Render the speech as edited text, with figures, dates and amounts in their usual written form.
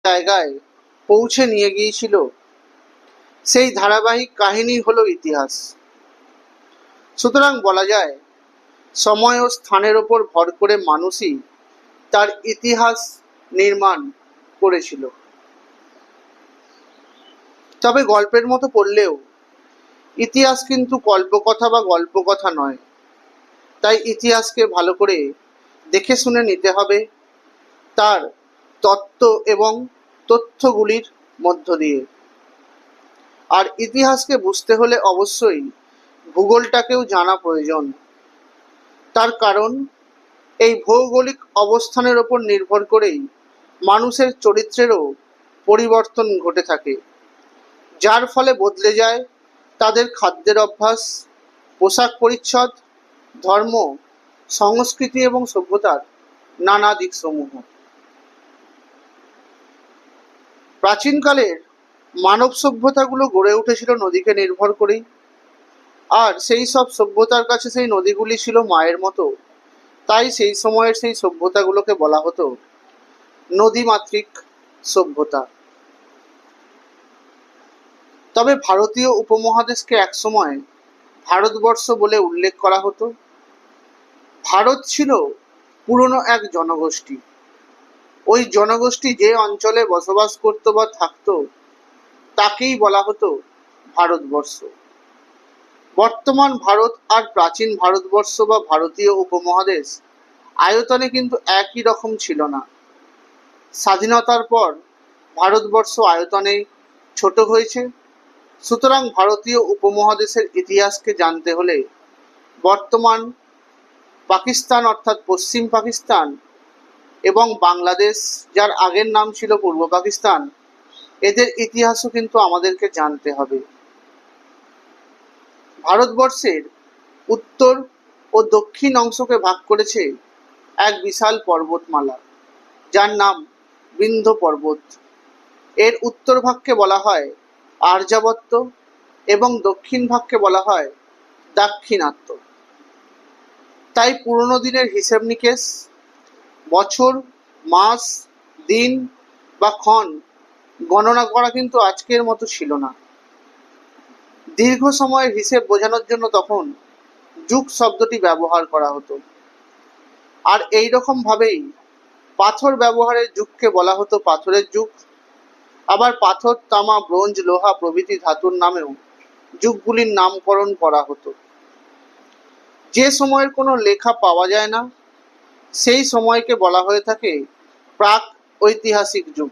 জায়গায় পৌঁছে নিয়ে গিয়েছিল, সেই ধারাবাহিক কাহিনী হলো ইতিহাস। সুতরাং বলা যায়, সময় ও স্থানের ওপর ভর করে মানুষই তার ইতিহাস নির্মাণ করেছিল। তবে গল্পের মতো পড়লেও ইতিহাস কিন্তু কল্পকথা বা গল্পকথা নয়। তাই ইতিহাসকে ভালো করে দেখে শুনে নিতে হবে তার তত্ত্ব এবং তথ্যগুলির মধ্য দিয়ে। আর ইতিহাসকে বুঝতে হলে অবশ্যই ভূগোলটাকেও জানা প্রয়োজন। তার কারণ এই ভৌগোলিক অবস্থানের ওপর নির্ভর করেই মানুষের চরিত্রেরও পরিবর্তন ঘটে থাকে, যার ফলে বদলে যায় তাদের খাদ্যের অভ্যাস, পোশাক পরিচ্ছদ, ধর্ম, সংস্কৃতি এবং সভ্যতার নানা দিকসমূহ। প্রাচীনকালের মানব সভ্যতাগুলো গড়ে উঠেছিল নদীকে নির্ভর করেই। আর সেই সব সভ্যতার কাছে সেই নদীগুলি ছিল মায়ের মতো। তাই সেই সময়ের সেই সভ্যতাগুলোকে বলা হতো নদীমাতৃক সভ্যতা। তবে ভারতীয় উপমহাদেশকে একসময় ভারতবর্ষ বলে উল্লেখ করা হতো। ভারত ছিল পুরনো এক জনগোষ্ঠী। ওই জনগোষ্ঠী যে অঞ্চলে বসবাস করত বা থাকতো তাকেই বলা হতো ভারতবর্ষ। বর্তমান ভারত আর প্রাচীন ভারতবর্ষ বা ভারতীয় উপমহাদেশ আয়তনে কিন্তু একই রকম ছিল না। স্বাধীনতার পর ভারতবর্ষ আয়তনে ছোট হয়েছে। সুতরাং ভারতীয় উপমহাদেশের ইতিহাসকে জানতে হলে বর্তমান পাকিস্তান অর্থাৎ পশ্চিম পাকিস্তান এবং বাংলাদেশ, যার আগের নাম ছিল পূর্ব পাকিস্তান, এদের ইতিহাসও কিন্তু আমাদেরকে জানতে হবে। ভারতবর্ষের উত্তর ও দক্ষিণ অংশকে ভাগ করেছে এক বিশাল পর্বতমালা, যার নাম বিন্ধ্য পর্বত। এর উত্তর ভাগকে বলা হয় আর্যাবর্ত এবং দক্ষিণ ভাগকে বলা হয় দাক্ষিণাত্য। তাই পুরনো দিনের হিসেব নিকেশ, বছর, মাস, দিন বা ক্ষণ গণনা করা কিন্তু আজকের মতো ছিল না। দীর্ঘ সময়ের হিসেব বোঝানোর জন্য তখন যুগ শব্দটি ব্যবহার করা হতো। আর এই রকম ভাবেই পাথর ব্যবহারের যুগকে বলা হতো পাথরের যুগ। আবার পাথর, তামা, ব্রোঞ্জ, লোহা প্রভৃতি ধাতুর নামেও যুগগুলির নামকরণ করা হতো। যে সময়ের কোনো লেখা পাওয়া যায় না সেই সময়কে বলা হয়ে থাকে প্রাক ঐতিহাসিক যুগ।